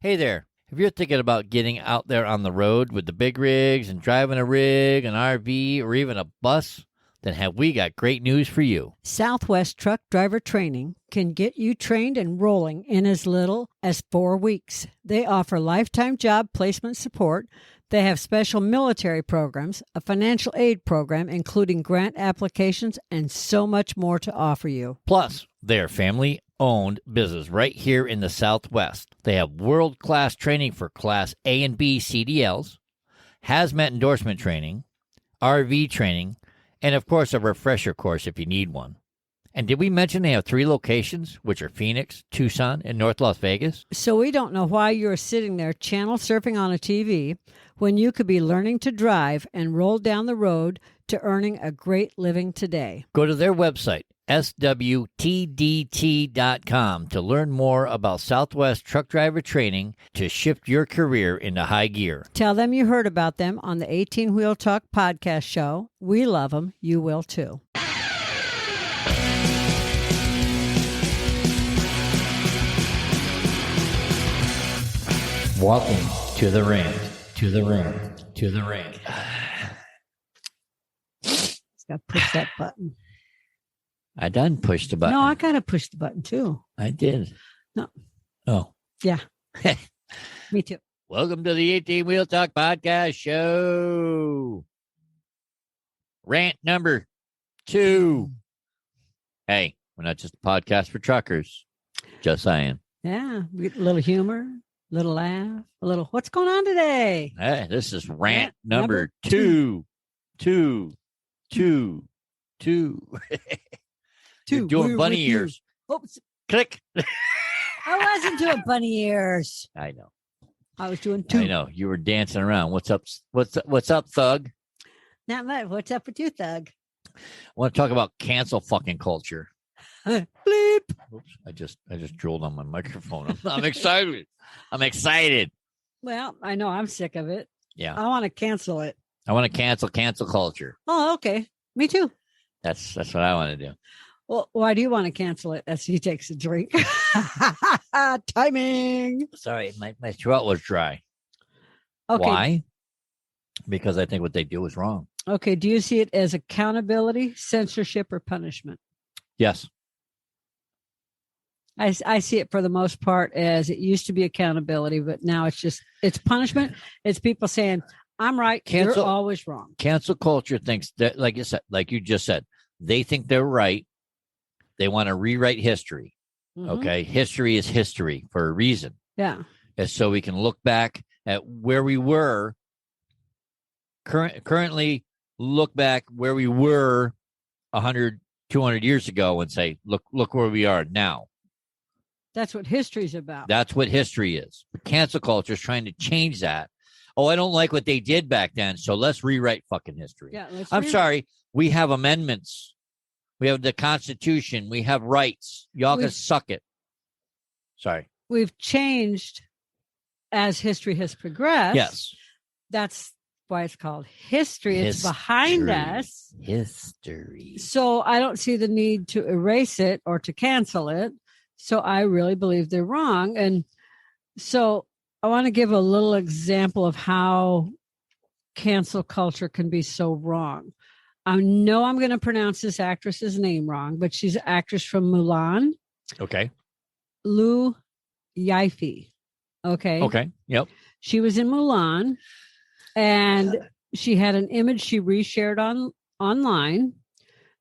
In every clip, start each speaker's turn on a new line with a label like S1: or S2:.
S1: Hey there. If you're thinking about getting out there on the road with the big rigs and driving a rig, an RV, or even a bus, then have we got great news for you.
S2: Southwest Truck Driver Training can get you trained and rolling in as little as 4 weeks. They offer lifetime job placement support. They have special military programs, a financial aid program, including grant applications, and so much more to offer you.
S1: Plus, they're family-owned business right here in the Southwest. They have world-class training for Class A and B CDLs, hazmat endorsement training, RV training, and, of course, a refresher course if you need one. And did we mention they have 3 locations, which are Phoenix, Tucson, and North Las Vegas?
S2: So we don't know why you're sitting there channel surfing on a TV when you could be learning to drive and roll down the road to earning a great living today.
S1: Go to their website, swtdt.com, to learn more about Southwest Truck Driver Training to shift your career into high gear.
S2: Tell them you heard about them on the 18 Wheel Talk podcast show. We love them. You will too.
S1: Welcome to the rant, to the rant, to the rant.
S2: Just got to push that button.
S1: I done pushed the button.
S2: No, I got to push the button too.
S1: I did.
S2: No.
S1: Oh.
S2: Yeah. Me too.
S1: Welcome to the 18 Wheel Talk podcast show. Rant number 2. Hey, we're not just a podcast for truckers. Just saying.
S2: Yeah. We get a little humor, a little laugh, a little, what's going on today?
S1: Hey, this is rant number 2. 2. You're doing bunny ears.
S2: Oops.
S1: Click.
S2: I wasn't doing bunny ears.
S1: I know.
S2: I was doing 2.
S1: I know. You were dancing around. What's up? What's up, Thug?
S2: Not much. What's up with you, Thug?
S1: I want to talk about cancel fucking culture.
S2: Bleep.
S1: Oops, I just drooled on my microphone. I'm excited. I'm excited.
S2: Well, I know I'm sick of it.
S1: Yeah.
S2: I want to cancel it.
S1: I want to cancel culture.
S2: Oh, okay. Me too.
S1: That's what I want to do.
S2: Well, why do you want to cancel it? As he takes a drink. Timing.
S1: Sorry, my throat was dry.
S2: Okay.
S1: Why? Because I think what they do is wrong.
S2: Okay. Do you see it as accountability, censorship, or punishment?
S1: Yes.
S2: I see it for the most part as it used to be accountability, but now it's punishment. It's people saying, I'm right. You're always wrong.
S1: Cancel culture thinks that, like you just said, they think they're right. They want to rewrite history. Mm-hmm. Okay. History is history for a reason.
S2: Yeah.
S1: And so we can look back at where we were currently look back where we were 100, 200 years ago and say, look where we are now.
S2: That's what history's about.
S1: That's what history is. But cancel culture is trying to change that. Oh, I don't like what they did back then, so let's rewrite fucking history.
S2: Yeah,
S1: I'm sorry. We have amendments. We have the Constitution. We have rights. Y'all can suck it. Sorry.
S2: We've changed as history has progressed.
S1: Yes.
S2: That's why it's called history. It's behind us.
S1: History.
S2: So I don't see the need to erase it or to cancel it. So I really believe they're wrong. And so I want to give a little example of how cancel culture can be so wrong. I know I'm going to pronounce this actress's name wrong, but she's an actress from Mulan.
S1: Okay.
S2: Lu Yifei. Okay.
S1: Okay. Yep.
S2: She was in Mulan, and she had an image she reshared online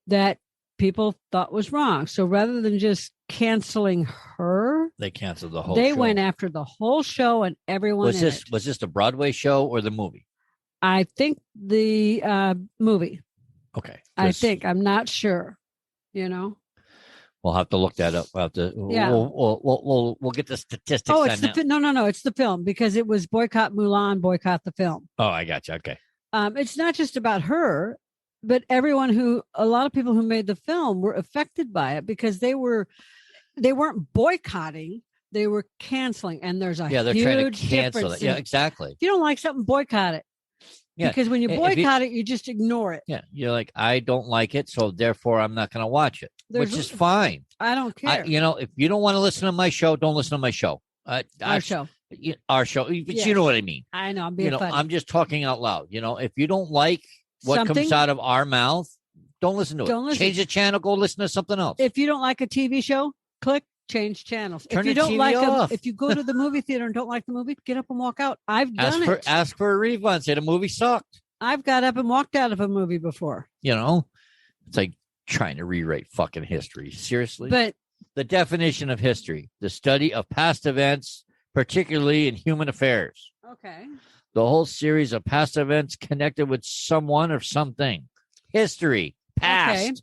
S2: that people thought was wrong. So rather than just canceling her,
S1: they canceled the whole
S2: show. They
S1: show.
S2: went after the whole show and everyone.
S1: Was this the Broadway show or the movie?
S2: I think the movie.
S1: Okay.
S2: I think. I'm not sure. You know.
S1: We'll have to look that up. We'll have to.
S2: Yeah.
S1: We'll get the statistics.
S2: Oh, it's no. It's the film, because it was boycott Mulan, boycott the film.
S1: Oh, I got you. Okay.
S2: It's not just about her, but a lot of people who made the film were affected by it because they weren't boycotting, they were canceling. And there's they're
S1: huge
S2: trying to cancel
S1: difference. Yeah, exactly.
S2: If you don't like something, boycott it. Yeah. Because when you boycott it, you just ignore it.
S1: Yeah. You're like, I don't like it, so therefore I'm not going to watch it, which is fine.
S2: I don't care.
S1: If you don't want to listen to my show, don't listen to my show.
S2: Our show.
S1: Our show. But
S2: Yes.
S1: you know what I mean.
S2: I know. I'm being funny.
S1: I'm just talking out loud. If you don't like what comes out of our mouth, don't listen to it. Change the channel. Go listen to something else.
S2: If you don't like a TV show, click change channels.
S1: Turn
S2: if you
S1: the
S2: don't
S1: TV
S2: like
S1: off.
S2: if you go to the movie theater and don't like the movie, get up and walk out. I've done it.
S1: Ask for a refund. Say the movie sucked.
S2: I've got up and walked out of a movie before.
S1: It's like trying to rewrite fucking history. Seriously.
S2: But
S1: the definition of history, the study of past events, particularly in human affairs.
S2: Okay.
S1: The whole series of past events connected with someone or something. History. Past.
S2: Okay.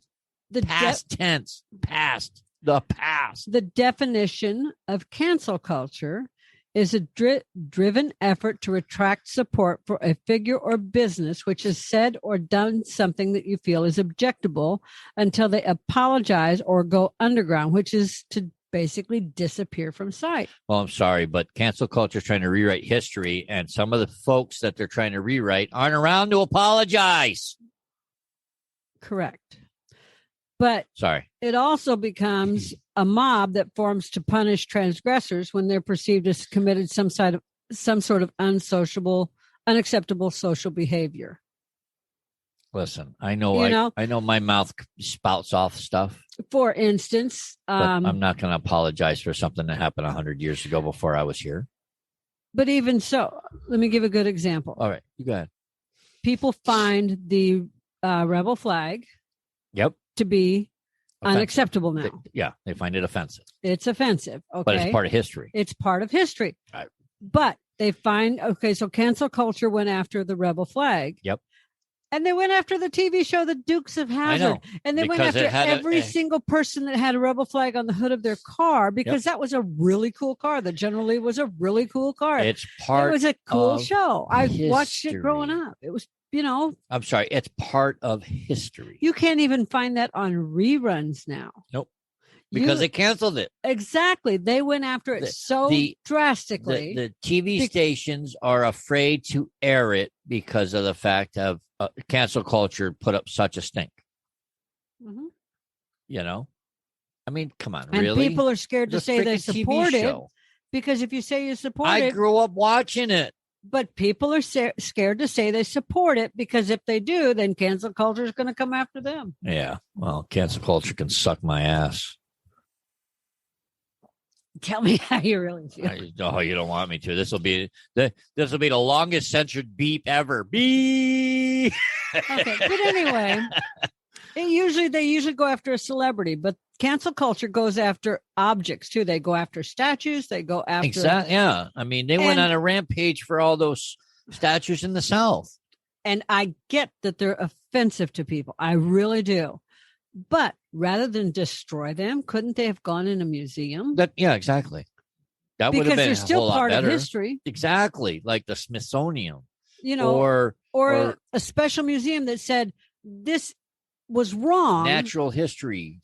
S2: The
S1: past tense. Past. The past.
S2: The definition of cancel culture is a driven effort to retract support for a figure or business which has said or done something that you feel is objectionable until they apologize or go underground, which is to basically disappear from sight.
S1: Well, I'm sorry, but cancel culture is trying to rewrite history, and some of the folks that they're trying to rewrite aren't around to apologize.
S2: Correct. But
S1: sorry,
S2: it also becomes a mob that forms to punish transgressors when they're perceived as committed some sort of unacceptable social behavior.
S1: Listen, I know my mouth spouts off stuff.
S2: For instance,
S1: but I'm not going to apologize for something that happened 100 years ago before I was here.
S2: But even so, let me give a good example.
S1: All right, you go ahead.
S2: People find the rebel flag to be unacceptable now.
S1: They find it offensive.
S2: It's offensive. Okay.
S1: But it's part of history.
S2: It's part of history.
S1: Right.
S2: But they find, so cancel culture went after the rebel flag.
S1: Yep.
S2: And they went after the TV show, The Dukes of Hazzard. And they went after every single person that had a rebel flag on the hood of their car because that was a really cool car. The General Lee was a really cool car.
S1: It was
S2: a cool show. I
S1: history.
S2: watched it growing up. It was,
S1: I'm sorry. It's part of history.
S2: You can't even find that on reruns now.
S1: Nope. Because they canceled it.
S2: Exactly. They went after it drastically.
S1: The TV stations are afraid to air it because of the fact of cancel culture put up such a stink.
S2: Mm-hmm.
S1: I mean, come on,
S2: and
S1: really?
S2: People are scared to say they support it because if you say you support it.
S1: I grew up watching it.
S2: But people are scared to say they support it because if they do, then cancel culture is going to come after them.
S1: Yeah. Well, cancel culture can suck my ass.
S2: Tell me how you really feel.
S1: Oh, you don't want me to. This will be the longest censored beep ever. Beep.
S2: Okay, but anyway, they usually go after a celebrity, but cancel culture goes after objects too. They go after statues. They go after
S1: exactly. Yeah, I mean, they went on a rampage for all those statues in the South.
S2: And I get that they're offensive to people. I really do. But rather than destroy them, couldn't they have gone in a museum?
S1: Exactly. That would have been
S2: because they're still part of
S1: better.
S2: history.
S1: Exactly, like the Smithsonian,
S2: or a special museum that said this was wrong.
S1: Natural history.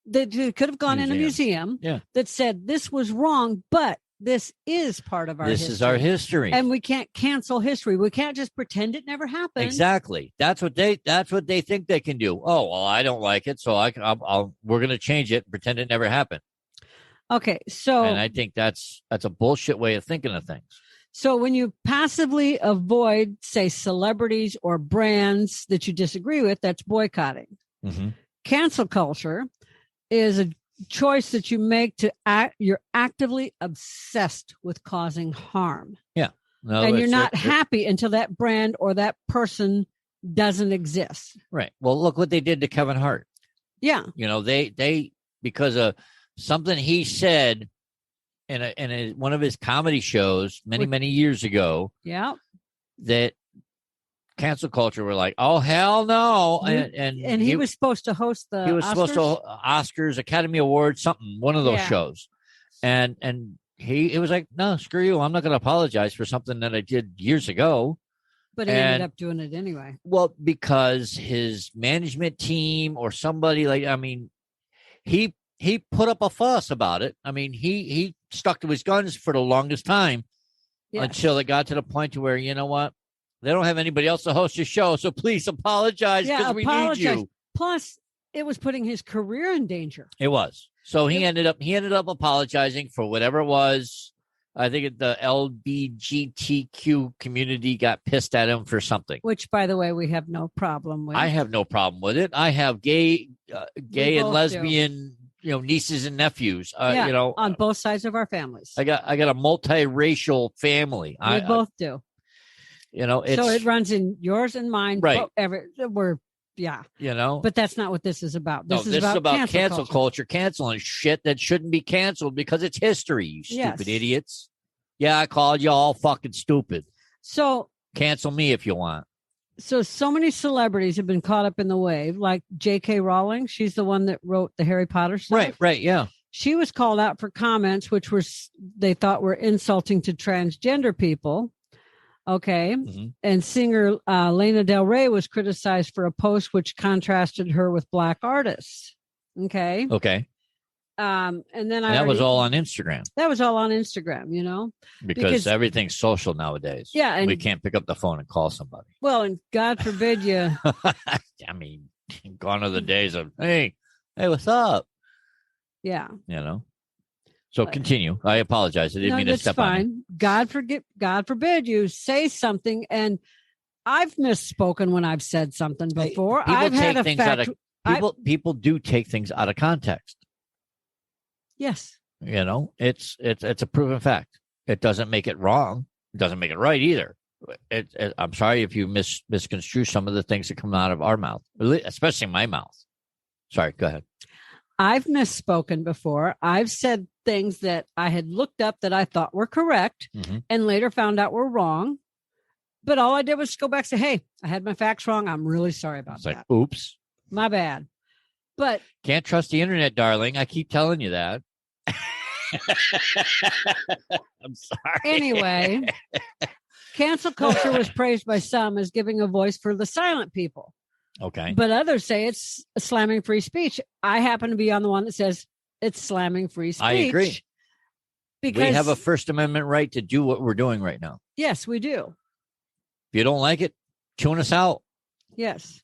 S2: They could have gone in a museum that said this was wrong, but this is part of our history.
S1: This is our history.
S2: And we can't cancel history. We can't just pretend it never happened.
S1: Exactly. That's what they think they can do. Oh, well, I don't like it, so we're going to change it and pretend it never happened.
S2: Okay, so
S1: and I think that's a bullshit way of thinking of things.
S2: So when you passively avoid, say, celebrities or brands that you disagree with, that's boycotting.
S1: Mm-hmm.
S2: Cancel culture is a choice that you make you're actively obsessed with causing harm.
S1: Yeah. No,
S2: and you're not happy until that brand or that person doesn't exist.
S1: Right. Well, look what they did to Kevin Hart.
S2: Yeah.
S1: They because of something he said in one of his comedy shows many years ago.
S2: Yeah.
S1: That cancel culture were like, oh, hell no.
S2: And he was supposed to host the
S1: Oscars, Academy Awards, one of those shows. And he was like, no, screw you. I'm not going to apologize for something that I did years ago.
S2: But he ended up doing it anyway.
S1: Well, because his management team or somebody he put up a fuss about it. I mean, he stuck to his guns for the longest time until it got to the point to where, you know what? They don't have anybody else to host your show, so please apologize because we need you.
S2: Plus, it was putting his career in danger.
S1: It was. So he ended up apologizing for whatever it was, I think the LGBTQ community got pissed at him for something.
S2: Which, by the way, we have no problem with.
S1: I have no problem with it. I have gay and lesbian, nieces and nephews.
S2: On both sides of our families.
S1: I got a multiracial family.
S2: We both do. So it runs in yours and mine.
S1: Right.
S2: But that's not what this is about.
S1: This is about cancel culture, canceling shit that shouldn't be canceled because it's history, you stupid idiots. Yeah, I called you all fucking stupid.
S2: So
S1: cancel me if you want.
S2: So many celebrities have been caught up in the wave, like J.K. Rowling. She's the one that wrote the Harry Potter stuff.
S1: Right, yeah.
S2: She was called out for comments which they thought were insulting to transgender people. Okay. Mm-hmm. And singer Lana Del Rey was criticized for a post which contrasted her with black artists. Okay. And then that
S1: was all on Instagram.
S2: That was all on Instagram,
S1: because everything's social nowadays.
S2: Yeah. And
S1: we can't pick up the phone and call somebody.
S2: Well, and God forbid you.
S1: I mean, gone are the days of, hey, what's up?
S2: Yeah.
S1: So continue. I apologize. I didn't mean to step on you.
S2: God forbid you say something. And I've misspoken when I've said something before.
S1: People do take things out of context.
S2: Yes.
S1: It's a proven fact. It doesn't make it wrong. It doesn't make it right either. I'm sorry if you misconstrue some of the things that come out of our mouth, especially my mouth. Sorry, go ahead.
S2: I've misspoken before. I've said things that I had looked up that I thought were correct and later found out were wrong. But all I did was go back and say, hey, I had my facts wrong. I'm really sorry about that.
S1: Oops.
S2: My bad. But
S1: can't trust the internet, darling. I keep telling you that. I'm sorry.
S2: Anyway, cancel culture was praised by some as giving a voice for the silent people.
S1: Okay.
S2: But others say it's slamming free speech. I happen to be on the one that says it's slamming free speech.
S1: I agree.
S2: Because
S1: we have a First Amendment right to do what we're doing right now.
S2: Yes, we do.
S1: If you don't like it, tune us out.
S2: Yes.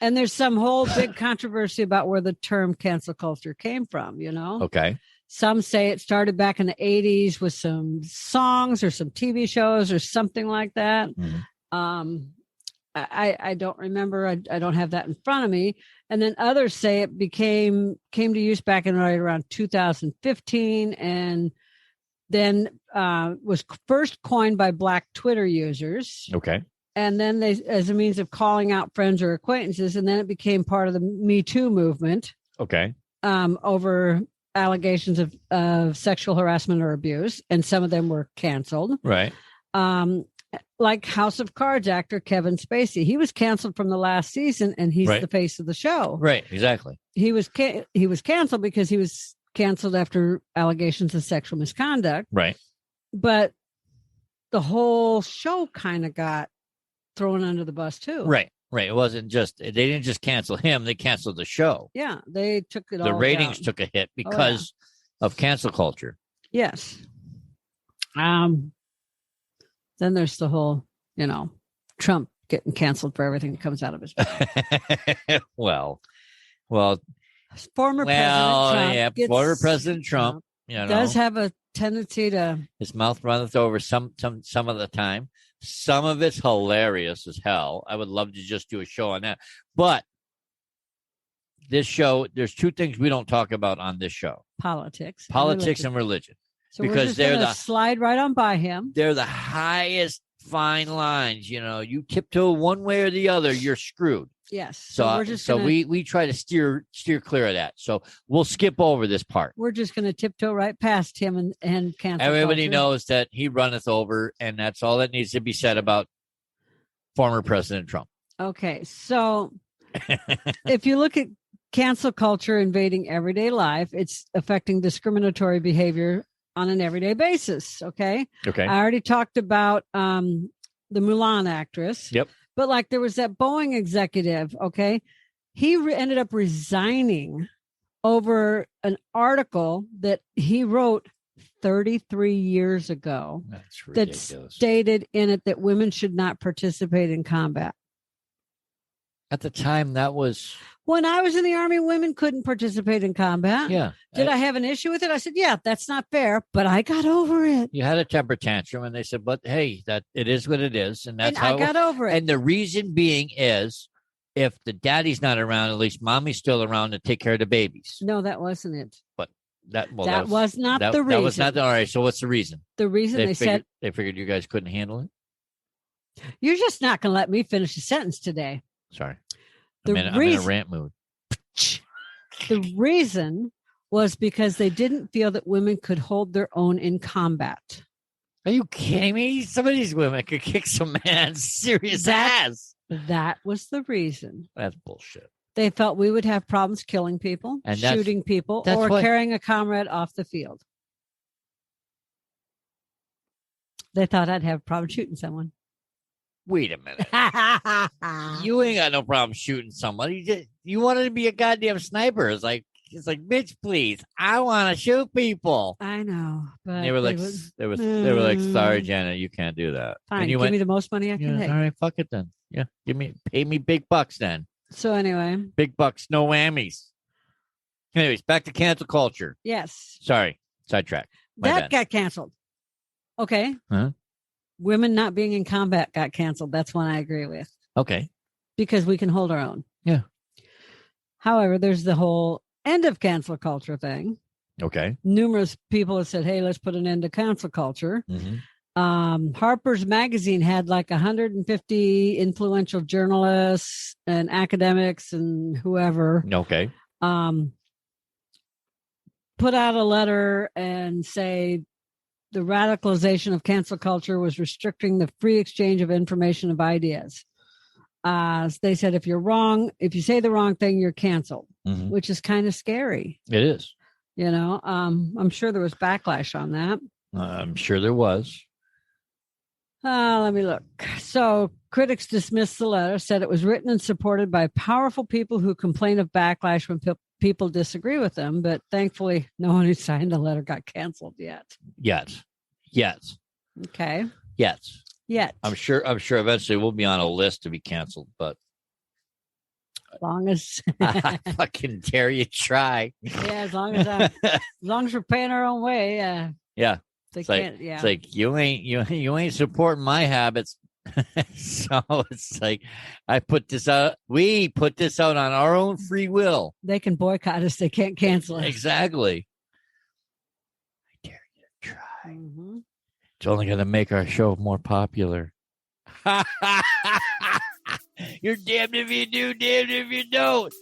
S2: And there's some whole big controversy about where the term cancel culture came from,
S1: Okay.
S2: Some say it started back in the 80s with some songs or some TV shows or something like that. Mm-hmm. I don't remember. I don't have that in front of me. And then others say it came to use back in right around 2015 and then was first coined by Black Twitter users.
S1: Okay.
S2: And then as a means of calling out friends or acquaintances. And then it became part of the Me Too movement.
S1: Okay.
S2: Over allegations of sexual harassment or abuse. And some of them were canceled.
S1: Right.
S2: Like House of Cards actor Kevin Spacey. He was canceled from the last season and he's the face of the show.
S1: Right, exactly.
S2: He was canceled because he was canceled after allegations of sexual misconduct.
S1: Right.
S2: But the whole show kind of got thrown under the bus too.
S1: Right. It wasn't just, they didn't just cancel him, they canceled the show.
S2: Yeah, they took it all
S1: The ratings
S2: down.
S1: took a hit because of cancel culture.
S2: Yes. Then there's the whole, Trump getting canceled for everything that comes out of his mouth.
S1: well,
S2: former
S1: President Trump,
S2: does have a tendency to
S1: his mouth runneth over some of the time. Some of it's hilarious as hell. I would love to just do a show on that. But this show, there's two things we don't talk about on this show:
S2: politics
S1: and religion.
S2: So
S1: because
S2: they're the slide right on by him.
S1: They're the highest fine lines. You tiptoe one way or the other, you're screwed.
S2: Yes.
S1: So we try to steer clear of that. So we'll skip over this part.
S2: We're just going to tiptoe right past him and cancel.
S1: Everybody knows that he runneth over, and that's all that needs to be said about former President Trump.
S2: Okay, so if you look at cancel culture invading everyday life, it's affecting discriminatory behavior on an everyday basis. Okay. I already talked about the Mulan actress.
S1: Yep.
S2: But there was that Boeing executive. Okay. He ended up resigning over an article that he wrote 33 years ago.
S1: That's ridiculous.
S2: That stated in it that women should not participate in combat.
S1: At the time, that was
S2: When I was in the Army, women couldn't participate in combat.
S1: yeah.
S2: Did I have an issue with it? I said, yeah, that's not fair, but I got over it.
S1: You had a temper tantrum, and they said, "But hey, that it is what it is," and that's how
S2: I got over it.
S1: And the reason being is, if the daddy's not around, at least mommy's still around to take care of the babies.
S2: No, that wasn't it.
S1: But that
S2: was not the reason.
S1: That was not all right. So what's the reason?
S2: The reason they said
S1: they figured you guys couldn't handle it.
S2: You're just not going to let me finish the sentence today.
S1: Sorry,
S2: I'm
S1: in a rant mood.
S2: The reason was because they didn't feel that women could hold their own in combat.
S1: Are you kidding me? Some of these women could kick some man's serious ass.
S2: That was the reason.
S1: That's bullshit.
S2: They felt we would have problems killing people,
S1: and
S2: shooting people, or carrying a comrade off the field. They thought I'd have a problem shooting someone.
S1: Wait a minute. You ain't got no problem shooting somebody. You wanted to be a goddamn sniper. It's like, bitch, please. I want to shoot people.
S2: I know. But
S1: they were like, sorry, Janet, you can't do that.
S2: Fine, give me the most money I can take.
S1: All right, fuck it then. Yeah, pay me big bucks then.
S2: So anyway.
S1: Big bucks, no whammies. Anyways, back to cancel culture.
S2: Yes.
S1: Sorry, sidetrack.
S2: That got canceled. Okay.
S1: Huh?
S2: Women not being in combat got canceled. That's one I agree with.
S1: Okay.
S2: Because we can hold our own.
S1: Yeah.
S2: However, there's the whole end of cancel culture thing.
S1: Okay.
S2: Numerous people have said, hey, let's put an end to cancel culture.
S1: Mm-hmm.
S2: Harper's Magazine had like 150 influential journalists and academics and whoever.
S1: Okay.
S2: Put out a letter and say, the radicalization of cancel culture was restricting the free exchange of information of ideas. They said, if you say the wrong thing, you're canceled,
S1: mm-hmm.
S2: which is kind of scary.
S1: It is.
S2: I'm sure there was backlash on that.
S1: I'm sure there was.
S2: Let me look. So critics dismissed the letter, said it was written and supported by powerful people who complain of backlash when people disagree with them. But thankfully, no one who signed the letter got canceled yet.
S1: Yes.
S2: Okay.
S1: Yes.
S2: Yet.
S1: I'm sure eventually we'll be on a list to be canceled, but
S2: as long as
S1: I fucking dare you try.
S2: Yeah, as long as we're paying our own way.
S1: Yeah.
S2: They can't. Yeah.
S1: It's like you ain't supporting my habits. So it's like we put this out on our own free will.
S2: They can boycott us, they can't cancel us.
S1: Exactly. I dare you to try.
S2: Mm-hmm.
S1: It's only gonna make our show more popular. You're damned if you do, damned if you don't.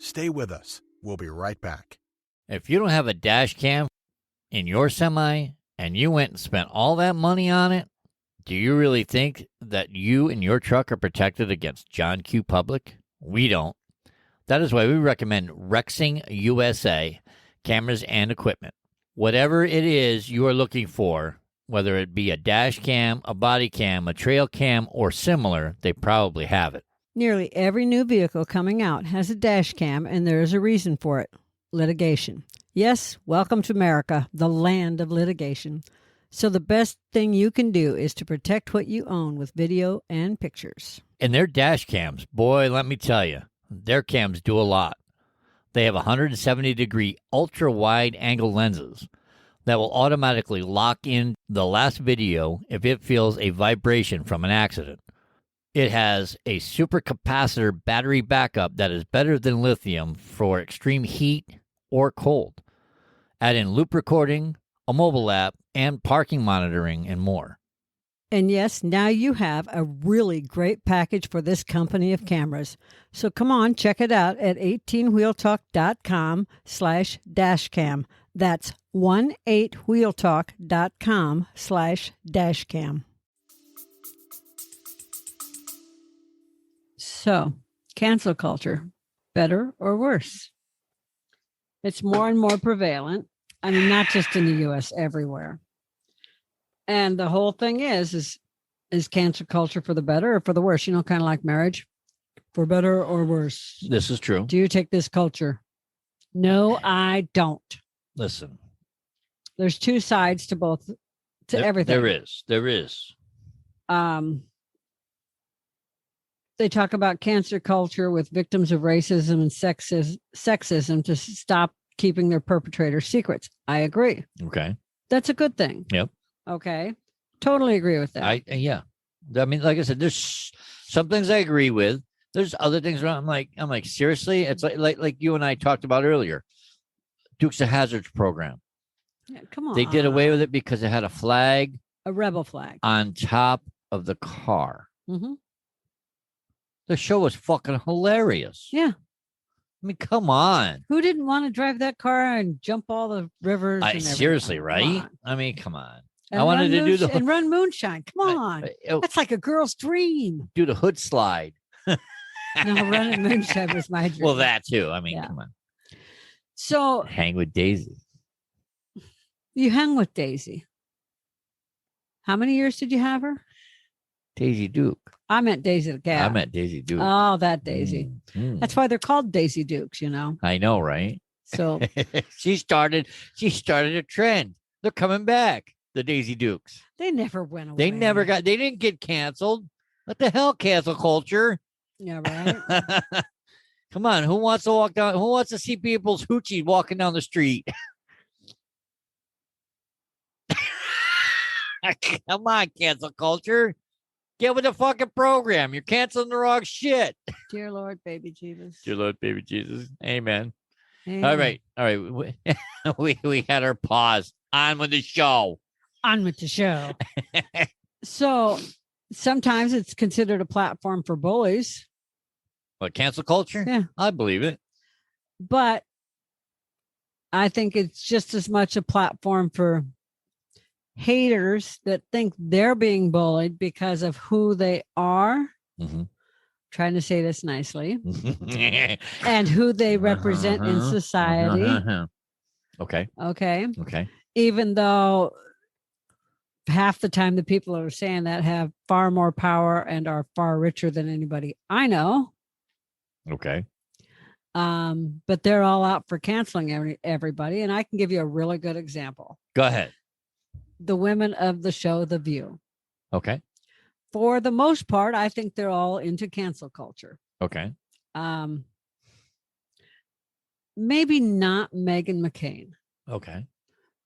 S3: Stay with us. We'll be right back.
S1: If you don't have a dash cam in your semi and you went and spent all that money on it, do you really think that you and your truck are protected against John Q. Public? We don't. That is why we recommend Rexing USA cameras and equipment. Whatever it is you are looking for, whether it be a dash cam, a body cam, a trail cam, or similar, they probably have it.
S2: Nearly every new vehicle coming out has a dash cam, and there is a reason for it. Litigation. Yes, welcome to America, the land of litigation. So the best thing you can do is to protect what you own with video and pictures.
S1: And their dash cams, boy, let me tell you, their cams do a lot. They have 170-degree ultra-wide angle lenses that will automatically lock in the last video if it feels a vibration from an accident. It has a supercapacitor battery backup that is better than lithium for extreme heat or cold. Add in loop recording, a mobile app, and parking monitoring, and more.
S2: And yes, now you have a really great package for this company of cameras. So come on, check it out at 18wheeltalk.com/dashcam. That's 18wheeltalk.com/dashcam. So, cancel culture, better or worse? It's more and more prevalent. I mean, not just in the U.S., everywhere. And the whole thing is cancel culture for the better or for the worse? Kind of like marriage, for better or worse.
S1: This is true.
S2: Do you take this culture? No, I don't.
S1: Listen.
S2: There's two sides to everything.
S1: There is.
S2: they talk about cancer culture with victims of racism and sexism to stop keeping their perpetrators secrets. I agree.
S1: Okay.
S2: That's a good thing.
S1: Yep.
S2: Okay. Totally agree with that.
S1: Yeah. I mean, like I said, there's some things I agree with. There's other things where I'm like, seriously? It's like you and I talked about earlier. Dukes of Hazzard's program.
S2: Yeah, come on.
S1: They did away with it because it had a flag,
S2: a rebel flag
S1: on top of the car.
S2: Mm-hmm.
S1: The show was fucking hilarious.
S2: Yeah.
S1: I mean, come on.
S2: Who didn't want to drive that car and jump all the rivers?
S1: Seriously, right? I mean, come on.
S2: And
S1: I wanted to do
S2: and run moonshine. Come on. That's like a girl's dream.
S1: Do the hood slide.
S2: No, running moonshine was my dream.
S1: Well, that too. I mean, come on.
S2: So
S1: hang with Daisy.
S2: You hung with Daisy. How many years did you have her?
S1: Daisy Duke.
S2: I meant Daisy the cat.
S1: I meant Daisy Duke.
S2: Oh, that Daisy. That's why they're called Daisy Dukes, you know.
S1: I know, right?
S2: So
S1: she started a trend. They're coming back, the Daisy Dukes.
S2: They never went away.
S1: They didn't get canceled. What the hell, cancel culture?
S2: Yeah, right.
S1: Come on, who wants to see people's hoochie walking down the street? Come on, cancel culture. Get with the fucking program. You're canceling the wrong shit.
S2: Dear Lord, baby Jesus.
S1: Dear Lord, baby Jesus. Amen.
S2: Amen.
S1: All right. We had our pause. On with the show.
S2: On with the show. So sometimes it's considered a platform for bullies.
S1: What, cancel culture?
S2: Yeah.
S1: I believe it.
S2: But I think it's just as much a platform for haters that think they're being bullied because of who they are. Mm-hmm. Trying to say this nicely. And who they represent in society.
S1: Okay.
S2: Even though half the time the people that are saying that have far more power and are far richer than anybody I know.
S1: Okay.
S2: But they're all out for canceling everybody. And I can give you a really good example.
S1: Go ahead.
S2: The women of the show, The View.
S1: Okay.
S2: For the most part, I think they're all into cancel culture.
S1: Okay.
S2: Maybe not Meghan McCain.
S1: Okay.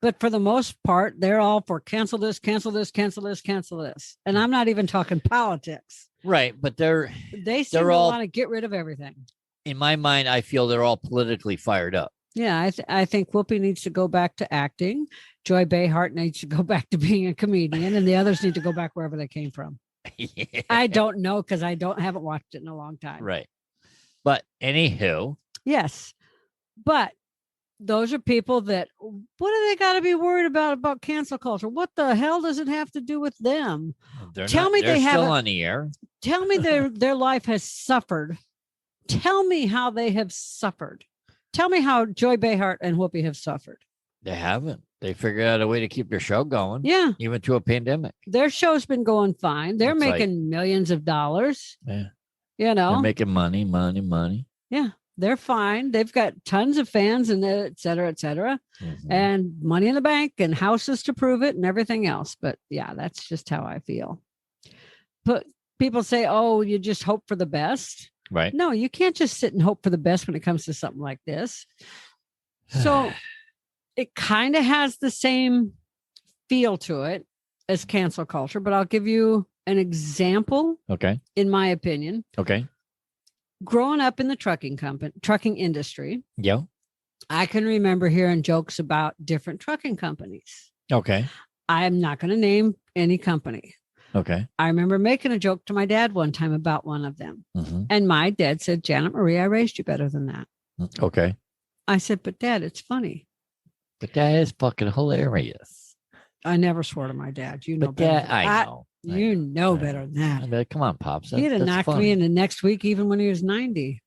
S2: But for the most part, they're all for cancel this, cancel this, cancel this, cancel this. And I'm not even talking politics.
S1: Right. But
S2: they seem to want to get rid of everything.
S1: In my mind, I feel they're all politically fired up.
S2: Yeah, I think Whoopi needs to go back to acting. Joy Behar needs to go back to being a comedian, and the others need to go back wherever they came from. Yeah. I don't know because I haven't watched it in a long time.
S1: Right. But anywho.
S2: Yes. But those are people that, what do they got to be worried about cancel culture? What the hell does it have to do with them?
S1: They're still on the air.
S2: Tell me their life has suffered. Tell me how they have suffered. Tell me how Joy Behar and Whoopi have suffered.
S1: They haven't. They figured out a way to keep their show going.
S2: Yeah.
S1: Even through a pandemic.
S2: Their show's been going fine. They're making millions of dollars.
S1: Yeah.
S2: You know.
S1: They're making money.
S2: Yeah. They're fine. They've got tons of fans and et cetera, mm-hmm. and money in the bank and houses to prove it and everything else. But yeah, that's just how I feel. But people say, oh, you just hope for the best.
S1: Right.
S2: No, you can't just sit and hope for the best when it comes to something like this. So it kind of has the same feel to it as cancel culture, but I'll give you an example.
S1: Okay.
S2: In my opinion.
S1: Okay.
S2: Growing up in the trucking industry.
S1: Yeah.
S2: I can remember hearing jokes about different trucking companies.
S1: Okay.
S2: I'm not going to name any company.
S1: Okay.
S2: I remember making a joke to my dad one time about one of them.
S1: Mm-hmm.
S2: And my dad said, Janet Marie, I raised you better than that.
S1: Okay.
S2: I said, but Dad, it's funny.
S1: But that is fucking hilarious.
S2: I never swore to my dad. You know
S1: but
S2: better.
S1: I know.
S2: You know better than that.
S1: I mean, come on, Pops.
S2: He'd have knocked me in the next week, even when he was 90.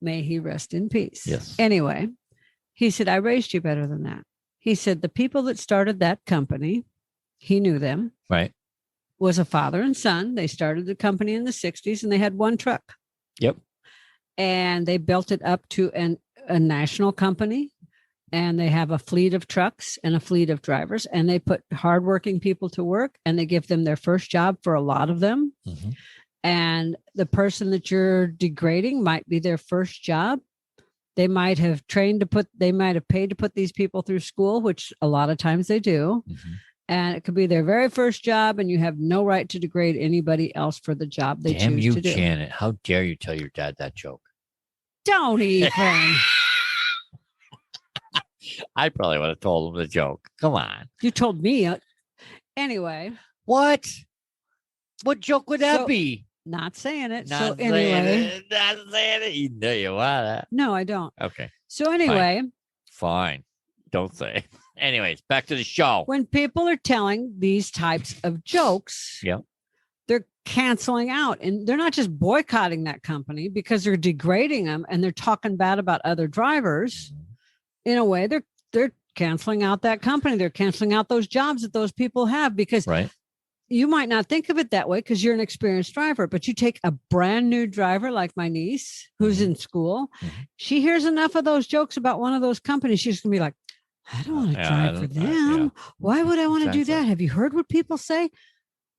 S2: May he rest in peace.
S1: Yes.
S2: Anyway, he said, I raised you better than that. He said, the people that started that company, he knew them.
S1: Right.
S2: Was a father and son. They started the company in the 60s and they had one truck.
S1: Yep.
S2: And they built it up to a national company. And they have a fleet of trucks and a fleet of drivers. And they put hardworking people to work and they give them their first job for a lot of them.
S1: Mm-hmm.
S2: And the person that you're degrading might be their first job. They might have paid to put these people through school, which a lot of times they do.
S1: Mm-hmm.
S2: And it could be their very first job, and you have no right to degrade anybody else for the job they
S1: Damn
S2: choose
S1: you,
S2: to do.
S1: Janet. How dare you tell your dad that joke?
S2: Don't even.
S1: I probably would have told him the joke. Come on.
S2: You told me. Anyway.
S1: What? What joke would that
S2: So-
S1: be?
S2: Not saying it.
S1: Not
S2: So
S1: saying
S2: anyway.
S1: it. Not saying it. You know you want it.
S2: No, I don't.
S1: Okay.
S2: So anyway,
S1: Fine. Don't say. Anyways, back to the show.
S2: when people are telling these types of jokes,
S1: Yep.
S2: they're canceling out, and they're not just boycotting that company because they're degrading them and they're talking bad about other drivers. In a way, they're canceling out that company. They're canceling out those jobs that those people have, because
S1: Right.
S2: you might not think of it that way because you're an experienced driver, but you take a brand new driver like my niece who's in school.
S1: Mhm.
S2: She hears enough of those jokes about one of those companies. She's going to be like, I don't want to
S1: Yeah,
S2: drive for them. Why would I want to do
S1: Exactly.
S2: that? Have you heard what people say?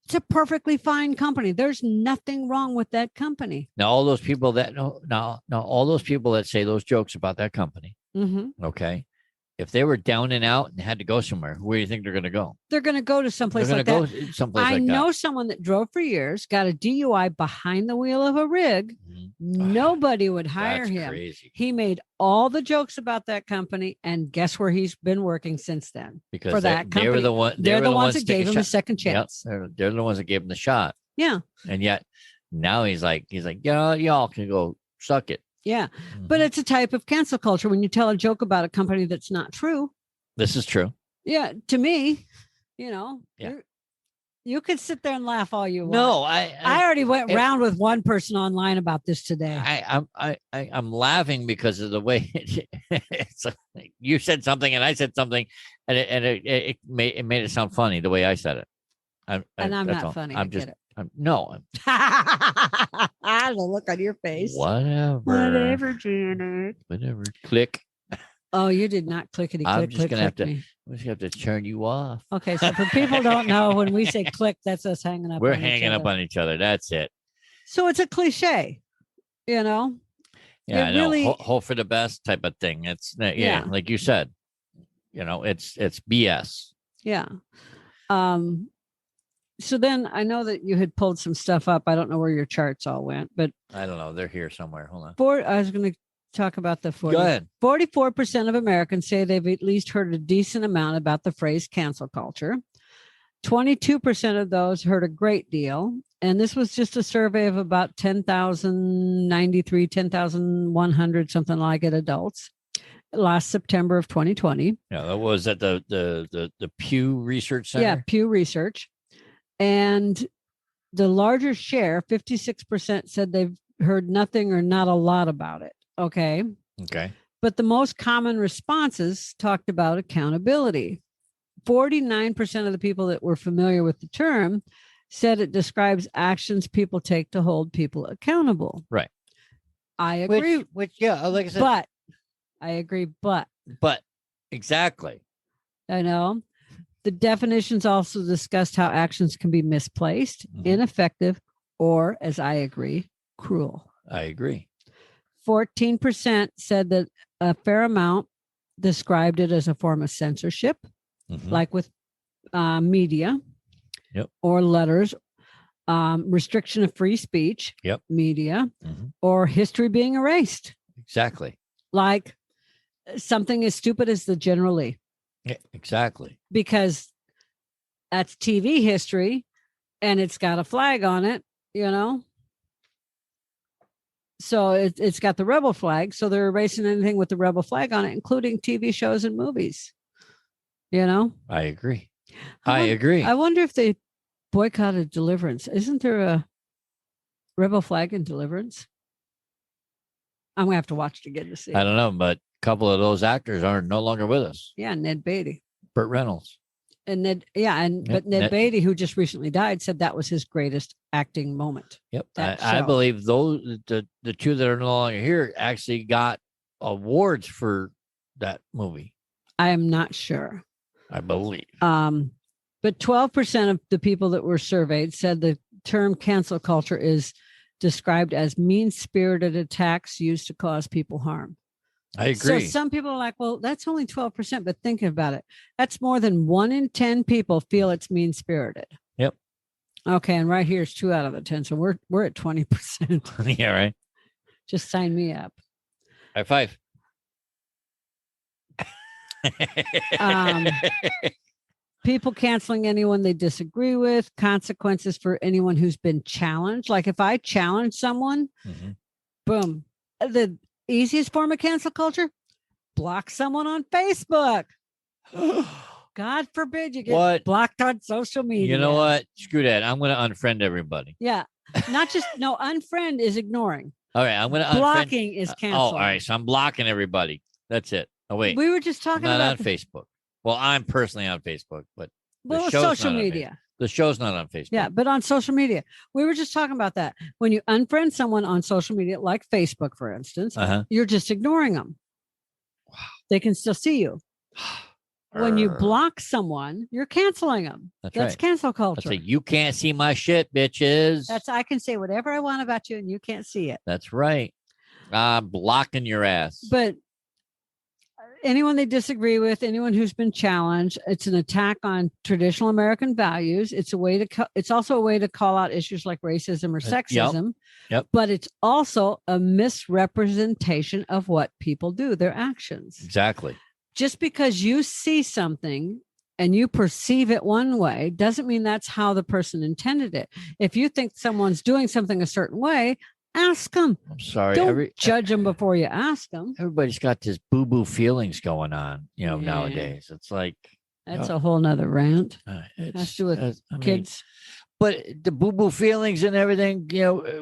S2: It's a perfectly fine company. There's nothing wrong with that company.
S1: Now, all those people that all those people that say those jokes about that company,
S2: Mm-hmm.
S1: okay, if they were down and out and had to go somewhere, where do you think they're going to go?
S2: They're going to go to someplace
S1: They're
S2: like
S1: going
S2: that.
S1: to go someplace
S2: I
S1: like
S2: know someone that drove for years, got a DUI behind the wheel of a rig.
S1: that. Mhm.
S2: Nobody would hire
S1: That's
S2: him.
S1: crazy.
S2: He made all the jokes about that company, and guess where he's been working since then?
S1: Because
S2: for
S1: they,
S2: that
S1: they were
S2: company.
S1: the one.
S2: They're the ones that
S1: taking
S2: gave him a
S1: shot.
S2: second
S1: Yep,
S2: chance.
S1: they're the ones that gave him the shot.
S2: Yeah,
S1: And yet now he's like, yeah, y'all can go suck it.
S2: yeah. But
S1: Mhm.
S2: it's a type of cancel culture when you tell a joke about a company that's not true.
S1: This is true.
S2: Yeah, to me,
S1: Yeah.
S2: you could sit there and laugh all you want.
S1: No,
S2: I already went round with one person online about this today.
S1: I'm laughing because of the way it's like you said something and I said something, and it made it sound funny the way I said it.
S2: And I'm
S1: that's
S2: not
S1: all.
S2: funny.
S1: I'm
S2: I
S1: just
S2: get it.
S1: no.
S2: The look on your face.
S1: Whatever.
S2: Janet.
S1: Whatever. Click.
S2: Oh, you did not clickety click.
S1: I'm just
S2: click,
S1: gonna have
S2: click
S1: to.
S2: me.
S1: We just have to turn you off.
S2: Okay, so for people who don't know, when we say click, that's us hanging up.
S1: We're
S2: on each
S1: hanging up
S2: other.
S1: on each other. That's it.
S2: So it's a cliche, you know.
S1: Yeah,
S2: It
S1: I know.
S2: really-
S1: Hope for the best type of thing. It's
S2: Yeah.
S1: like you said. It's BS.
S2: Yeah. So then I know that you had pulled some stuff up. I don't know where your charts all went, but
S1: I don't know. They're here somewhere. Hold on.
S2: I was going to talk about the 40.
S1: Go ahead.
S2: 44% of Americans say they've at least heard a decent amount about the phrase cancel culture. 22% of those heard a great deal. And this was just a survey of about 10,100, something like it, adults last September of 2020.
S1: Yeah, that was at the Pew Research Center.
S2: Yeah, Pew Research. And the larger share, 56%, said they've heard nothing or not a lot about it. Okay.
S1: Okay.
S2: But the most common responses talked about accountability. 49% of the people that were familiar with the term said it describes actions people take to hold people accountable.
S1: Right.
S2: I agree.
S1: Which yeah, like I said,
S2: But I agree. But
S1: but exactly.
S2: I know the definitions also discussed how actions can be misplaced,
S1: Mhm.
S2: ineffective, or, as I agree, cruel.
S1: I agree.
S2: 14% said that a fair amount described it as a form of censorship,
S1: Mhm.
S2: like with media
S1: Yep.
S2: or letters, restriction of free speech,
S1: Yep.
S2: media,
S1: Mhm.
S2: or history being erased,
S1: Exactly.
S2: like something as stupid as the General Lee,
S1: Yeah, exactly.
S2: because that's TV history and it's got a flag on it, you know? So it's got the rebel flag. So they're erasing anything with the rebel flag on it, including TV shows and movies, you know?
S1: I agree.
S2: I
S1: I
S2: won-
S1: agree.
S2: I wonder if they boycotted Deliverance. Isn't there a rebel flag in Deliverance? I'm going to have to watch it again to see.
S1: I don't know, but a couple of those actors are no longer with us.
S2: Yeah, Ned Beatty.
S1: Burt Reynolds.
S2: And Ned, yeah, and
S1: Yep,
S2: but Ned
S1: Ned-
S2: Beatty, who just recently died, said that was his greatest acting moment.
S1: Yep.
S2: That
S1: I
S2: show.
S1: believe those the two that are no longer here actually got awards for that movie.
S2: I am not sure.
S1: I believe.
S2: But 12% of the people that were surveyed said the term cancel culture is described as mean-spirited attacks used to cause people harm.
S1: I agree.
S2: So some people are like, well, that's only 12%, but thinking about it, that's more than 1 in 10 people feel it's mean-spirited.
S1: Yep.
S2: Okay, and right here is 2 out of the 10, so we're at 20%.
S1: Yeah, right.
S2: Just sign me up.
S1: High five.
S2: People canceling anyone they disagree with, consequences for anyone who's been challenged. Like if I challenge someone, boom. The easiest form of cancel culture, block someone on Facebook. God forbid you get blocked on social media.
S1: You know what? Screw that. I'm going to unfriend everybody.
S2: Yeah. Not just, no, unfriend is ignoring.
S1: All right. I'm going to
S2: blocking is canceling.
S1: all right. So I'm blocking everybody. That's it. Oh, wait.
S2: We were just talking
S1: I'm not
S2: about
S1: on Facebook. Well, I'm personally on Facebook, but
S2: well, social media.
S1: The show's not on Facebook.
S2: Yeah, but on social media. We were just talking about that. When you unfriend someone on social media, like Facebook, for instance, you're just ignoring them. Wow. They can still see you. When you block someone, you're canceling them. That's right. Cancel culture.
S1: That's like, you can't see my shit, bitches.
S2: I can say whatever I want about you and you can't see it.
S1: That's right. I'm blocking your ass.
S2: But anyone they disagree with, anyone who's been challenged, it's an attack on traditional American values. It's a way to it's also a way to call out issues like racism or sexism.
S1: Yep.
S2: But it's also a misrepresentation of what people do, their actions.
S1: Exactly.
S2: Just because you see something and you perceive it one way doesn't mean that's how the person intended it. If you think someone's doing something a certain way, ask them.
S1: I'm sorry.
S2: Don't judge them before you ask them.
S1: Everybody's got this boo-boo feelings going on, nowadays. It's like
S2: that's a whole nother rant. It has to do with kids.
S1: But the boo-boo feelings and everything,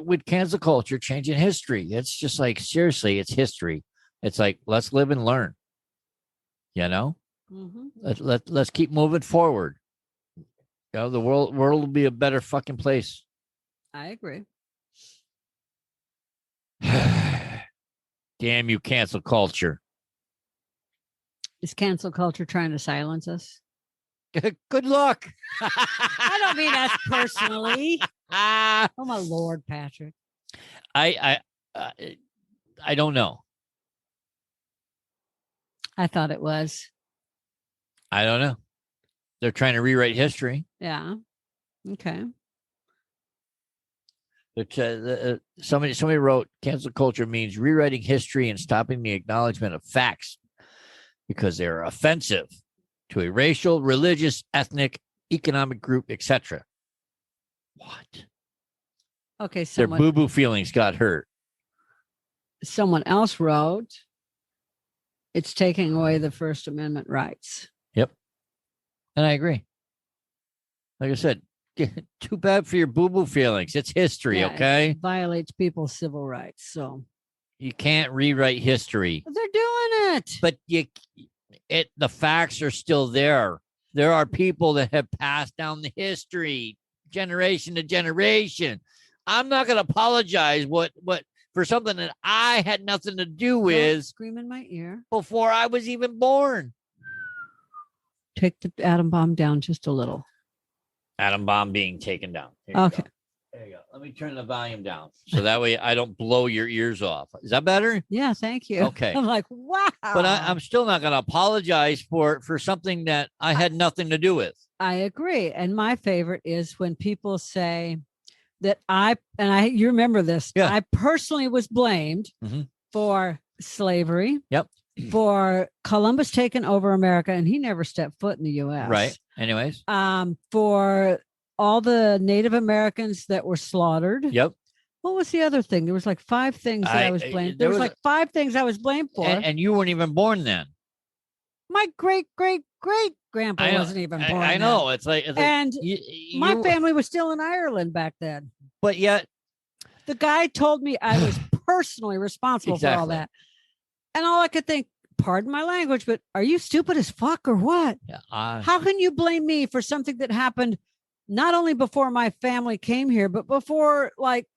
S1: with cancel culture, changing history. It's just like, seriously, it's history. It's like, let's live and learn. Let's keep moving forward. The world will be a better fucking place.
S2: I agree.
S1: Damn you, cancel culture.
S2: Is cancel culture trying to silence us?
S1: Good luck.
S2: I don't mean us personally. Oh my Lord, Patrick.
S1: I don't know.
S2: I thought it was.
S1: I don't know. They're trying to rewrite history.
S2: Yeah. Okay.
S1: Somebody wrote, cancel culture means rewriting history and stopping the acknowledgement of facts because they're offensive to a racial, religious, ethnic, economic group, etc. What?
S2: Okay.
S1: Their boo-boo feelings got hurt.
S2: Someone else wrote, it's taking away the First Amendment rights.
S1: Yep. And I agree. Like I said, too bad for your boo-boo feelings. It's history, okay?
S2: It violates people's civil rights. So
S1: you can't rewrite history.
S2: They're doing it.
S1: But the facts are still there. There are people that have passed down the history generation to generation. I'm not going to apologize for something that I had nothing to do with.
S2: Scream in my ear.
S1: Before I was even born.
S2: Take the atom bomb down just a little.
S1: Atom bomb being taken down.
S2: Okay.
S1: There you go. Let me turn the volume down so that way I don't blow your ears off. Is that better?
S2: Yeah, thank you.
S1: Okay.
S2: I'm like, wow.
S1: But I'm still not going to apologize for something that I had nothing to do with.
S2: I agree. And my favorite is when people say that you remember this.
S1: Yeah.
S2: I personally was blamed for slavery.
S1: Yep.
S2: For Columbus taking over America, and he never stepped foot in the U.S.
S1: Right. Anyways.
S2: For all the Native Americans that were slaughtered.
S1: Yep.
S2: What was the other thing? There was like 5 things that I was blamed. There was like 5 things I was blamed for.
S1: And you weren't even born then.
S2: My great grandpa wasn't even born.
S1: I know. It's like
S2: and my family was still in Ireland back then.
S1: But yet,
S2: the guy told me I was personally responsible for all that. And all I could think, pardon my language, but are you stupid as fuck or what?
S1: Yeah,
S2: how can you blame me for something that happened not only before my family came here, but before like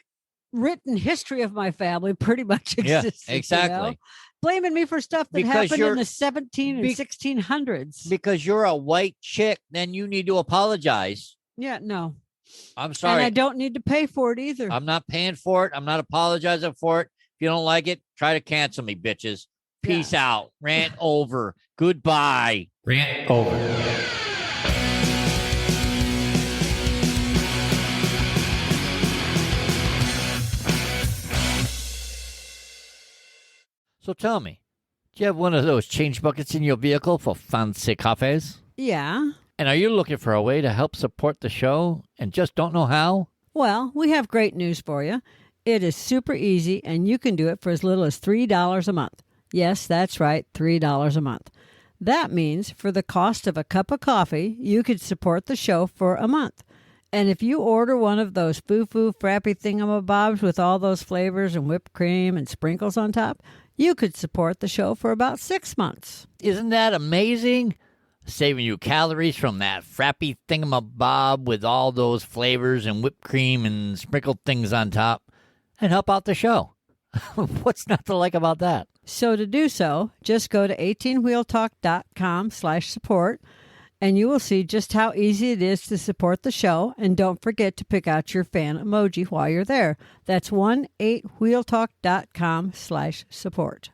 S2: written history of my family pretty much existed?
S1: Yeah, exactly.
S2: Blaming me for stuff that happened in the 1600s.
S1: Because you're a white chick, then you need to apologize.
S2: Yeah, no.
S1: I'm sorry.
S2: And I don't need to pay for it either.
S1: I'm not paying for it. I'm not apologizing for it. If you don't like it, try to cancel me, bitches. Peace out. Rant over. Goodbye.
S4: Rant over.
S1: So tell me, do you have one of those change buckets in your vehicle for fancy cafes?
S2: Yeah.
S1: And are you looking for a way to help support the show and just don't know how?
S2: Well, we have great news for you. It is super easy, and you can do it for as little as $3 a month. Yes, that's right, $3 a month. That means for the cost of a cup of coffee, you could support the show for a month. And if you order one of those foo-foo frappy thingamabobs with all those flavors and whipped cream and sprinkles on top, you could support the show for about 6 months.
S1: Isn't that amazing? Saving you calories from that frappy thingamabob with all those flavors and whipped cream and sprinkled things on top, and help out the show. What's not to like about that?
S2: So to do so, just go to 18wheeltalk.com/support, and you will see just how easy it is to support the show. And don't forget to pick out your fan emoji while you're there. That's 18wheeltalk.com/support.